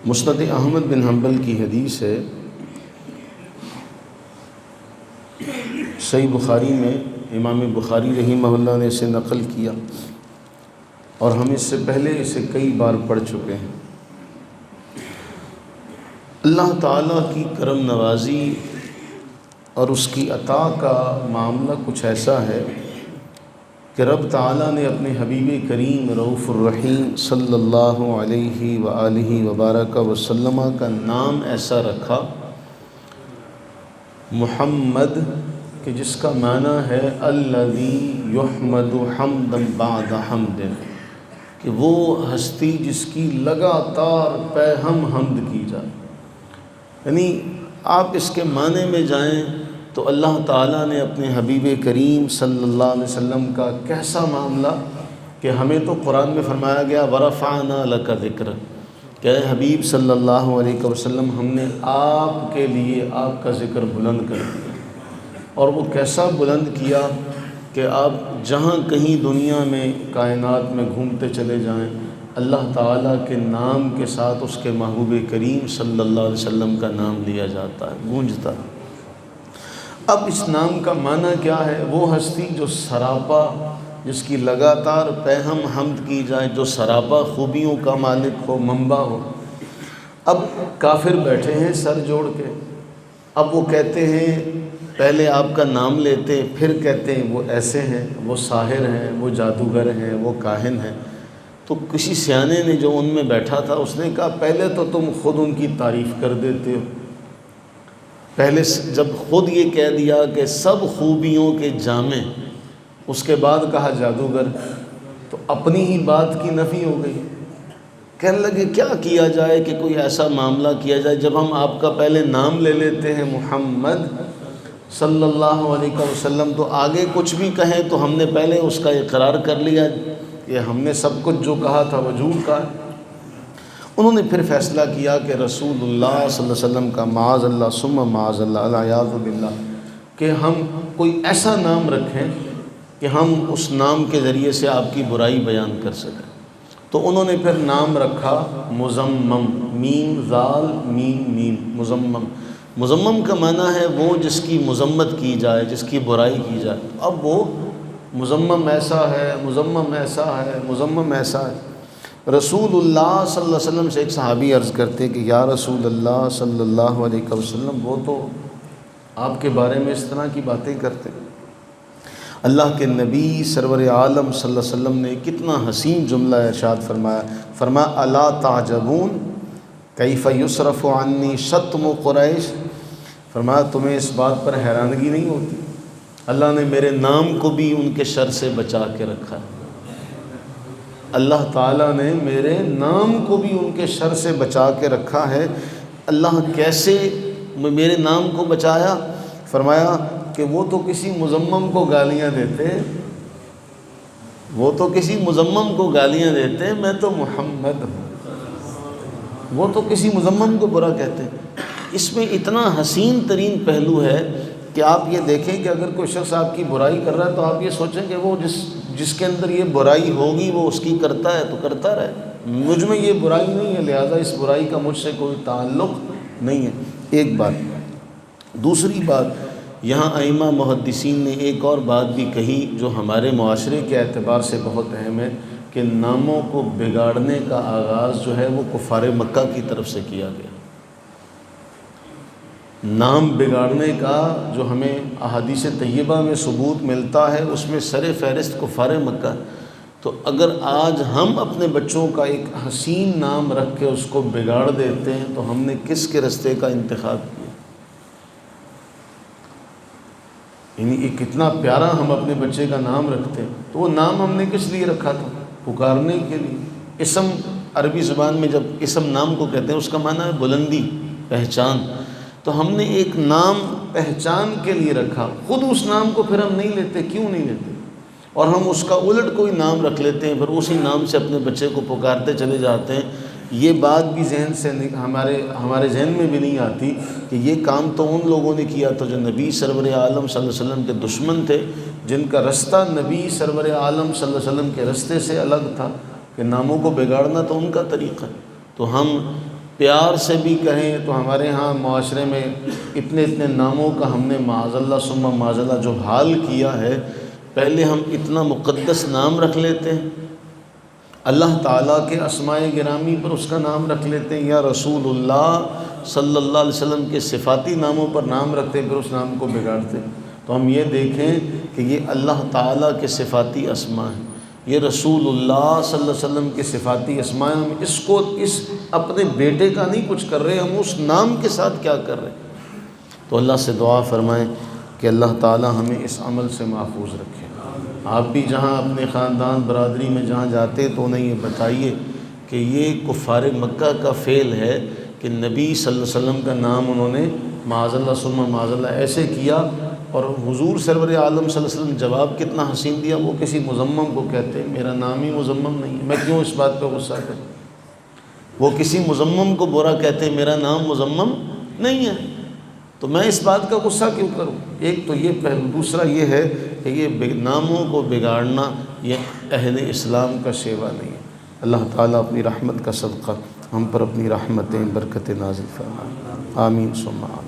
مسند احمد بن حنبل کی حدیث ہے، صحیح بخاری میں امام بخاری رحمہ اللہ نے اسے نقل کیا اور ہم اس سے پہلے اسے کئی بار پڑھ چکے ہیں۔ اللہ تعالیٰ کی کرم نوازی اور اس کی عطا کا معاملہ کچھ ایسا ہے کہ رب تعالیٰ نے اپنے حبیب کریم رؤوف الرحیم صلی اللہ علیہ وآلہ وبارک وسلم کا نام ایسا رکھا محمد، کہ جس کا معنی ہے الذی یحمد حمدا بعد حمد، کہ وہ ہستی جس کی لگاتار پہ ہم حمد کی جائے۔ یعنی آپ اس کے معنی میں جائیں تو اللہ تعالیٰ نے اپنے حبیب کریم صلی اللہ علیہ وسلم کا کیسا معاملہ، کہ ہمیں تو قرآن میں فرمایا گیا ورفعنا لک ذکرک، کہ اے حبیب صلی اللہ علیہ وسلم ہم نے آپ کے لیے آپ کا ذکر بلند کر دیا، اور وہ کیسا بلند کیا کہ آپ جہاں کہیں دنیا میں کائنات میں گھومتے چلے جائیں اللہ تعالیٰ کے نام کے ساتھ اس کے محبوب کریم صلی اللہ علیہ وسلم کا نام لیا جاتا ہے، گونجتا ہے۔ اب اس نام کا معنی کیا ہے؟ وہ ہستی جو سراپا، جس کی لگاتار پہم حمد کی جائے، جو سراپا خوبیوں کا مالک ہو، منبع ہو۔ اب کافر بیٹھے ہیں سر جوڑ کے، اب وہ کہتے ہیں، پہلے آپ کا نام لیتے پھر کہتے ہیں وہ ایسے ہیں، وہ ساحر ہیں، وہ جادوگر ہیں، وہ کاہن ہیں۔ تو کسی سیانے نے جو ان میں بیٹھا تھا اس نے کہا پہلے تو تم خود ان کی تعریف کر دیتے ہو، پہلے جب خود یہ کہہ دیا کہ سب خوبیوں کے جامع، اس کے بعد کہا جادوگر، تو اپنی ہی بات کی نفی ہو گئی۔ کہنے لگے کیا کیا جائے کہ کوئی ایسا معاملہ کیا جائے جب ہم آپ کا پہلے نام لے لیتے ہیں محمد صلی اللہ علیہ وسلم، تو آگے کچھ بھی کہیں تو ہم نے پہلے اس کا اقرار کر لیا کہ ہم نے سب کچھ جو کہا تھا وہ جھوٹ کہا۔ انہوں نے پھر فیصلہ کیا کہ رسول اللہ صلی اللہ علیہ وسلم کا معاذ اللہ ثم معاذ اللہ العیاذ باللہ، کہ ہم کوئی ایسا نام رکھیں کہ ہم اس نام کے ذریعے سے آپ کی برائی بیان کر سکیں۔ تو انہوں نے پھر نام رکھا مزمم، میم زال میم میم، مزمم۔ مزمم کا معنی ہے وہ جس کی مذمت کی جائے، جس کی برائی کی جائے۔ اب وہ مزمم ایسا ہے، مزمم ایسا ہے، مزمم ایسا ہے۔ رسول اللہ صلی اللہ علیہ وسلم سے ایک صحابی عرض کرتے کہ یا رسول اللہ صلی اللہ علیہ وسلم، وہ تو آپ کے بارے میں اس طرح کی باتیں کرتے۔ اللہ کے نبی سرور عالم صلی اللہ علیہ وسلم نے کتنا حسین جملہ ارشاد فرمایا الا تعجبون کیف یصرف عنی شتم قریش، فرمایا تمہیں اس بات پر حیرانگی نہیں ہوتی، اللہ نے میرے نام کو بھی ان کے شر سے بچا کے رکھا ہے۔ اللہ تعالیٰ نے میرے نام کو بھی ان کے شر سے بچا کے رکھا ہے۔ اللہ کیسے میرے نام کو بچایا؟ فرمایا کہ وہ تو کسی مذمم کو گالیاں دیتے، وہ تو کسی مذمم کو گالیاں دیتے، میں تو محمد ہوں، وہ تو کسی مذمم کو برا کہتے ہیں۔ اس میں اتنا حسین ترین پہلو ہے کہ آپ یہ دیکھیں کہ اگر کوئی شخص آپ کی برائی کر رہا ہے تو آپ یہ سوچیں کہ وہ جس کے اندر یہ برائی ہوگی وہ اس کی کرتا ہے تو کرتا رہے، مجھ میں یہ برائی نہیں ہے، لہذا اس برائی کا مجھ سے کوئی تعلق نہیں ہے۔ ایک بات۔ دوسری بات، یہاں ائمہ محدثین نے ایک اور بات بھی کہی جو ہمارے معاشرے کے اعتبار سے بہت اہم ہے، کہ ناموں کو بگاڑنے کا آغاز جو ہے وہ کفار مکہ کی طرف سے کیا گیا۔ نام بگاڑنے کا جو ہمیں احادیث طیبہ میں ثبوت ملتا ہے اس میں سر فہرست کفار مکہ۔ تو اگر آج ہم اپنے بچوں کا ایک حسین نام رکھ کے اس کو بگاڑ دیتے ہیں تو ہم نے کس کے رستے کا انتخاب کیا؟ یعنی ایک کتنا پیارا ہم اپنے بچے کا نام رکھتے ہیں، تو وہ نام ہم نے کس لیے رکھا تھا؟ پکارنے کے لیے۔ اسم عربی زبان میں جب اسم نام کو کہتے ہیں اس کا معنی ہے بلندی، پہچان۔ تو ہم نے ایک نام پہچان کے لیے رکھا، خود اس نام کو پھر ہم نہیں لیتے، کیوں نہیں لیتے؟ اور ہم اس کا الٹ کوئی نام رکھ لیتے ہیں، پھر اسی نام سے اپنے بچے کو پکارتے چلے جاتے ہیں۔ یہ بات بھی ذہن سے ہمارے ذہن میں بھی نہیں آتی کہ یہ کام تو ان لوگوں نے کیا تھا جو نبی سرور عالم صلی اللہ علیہ وسلم کے دشمن تھے، جن کا رستہ نبی سرور عالم صلی اللہ علیہ وسلم کے رستے سے الگ تھا، کہ ناموں کو بگاڑنا تو ان کا طریقہ ہے۔ تو ہم پیار سے بھی کہیں تو ہمارے ہاں معاشرے میں اتنے اتنے ناموں کا ہم نے معاذ اللہ ثم معاذ اللہ جو حال کیا ہے، پہلے ہم اتنا مقدس نام رکھ لیتے ہیں، اللہ تعالیٰ کے اسماء گرامی پر اس کا نام رکھ لیتے ہیں، یا رسول اللہ صلی اللہ علیہ وسلم کے صفاتی ناموں پر نام رکھتے ہیں، پھر اس نام کو بگاڑتے ہیں۔ تو ہم یہ دیکھیں کہ یہ اللہ تعالیٰ کے صفاتی اسماء ہیں، یہ رسول اللہ صلی اللہ علیہ وسلم کے صفاتی اسماء ہیں، ہم اس اپنے بیٹے کا نہیں کچھ کر رہے، ہم اس نام کے ساتھ کیا کر رہے ہیں۔ تو اللہ سے دعا فرمائیں کہ اللہ تعالیٰ ہمیں اس عمل سے محفوظ رکھے۔ آپ بھی جہاں اپنے خاندان برادری میں جہاں جاتے تو انہیں یہ بتائیے کہ یہ کفار مکہ کا فعل ہے کہ نبی صلی اللہ علیہ وسلم کا نام انہوں نے معاذ اللہ ثم معاذ اللہ ایسے کیا، اور حضور سرور عالم صلی اللہ علیہ وسلم جواب کتنا حسین دیا، وہ کسی مذمم کو کہتے ہیں میرا نام ہی مذمم نہیں ہے، میں کیوں اس بات پہ غصہ کروں؟ وہ کسی مذمم کو برا کہتے ہیں میرا نام مذمم نہیں ہے، تو میں اس بات کا غصہ کیوں کروں؟ ایک تو یہ پہلو، دوسرا یہ ہے کہ یہ ناموں کو بگاڑنا یہ اہل اسلام کا شیوا نہیں ہے۔ اللہ تعالیٰ اپنی رحمت کا صدقہ ہم پر اپنی رحمتیں برکتیں نازل فرمائے، آمین ثم آمین۔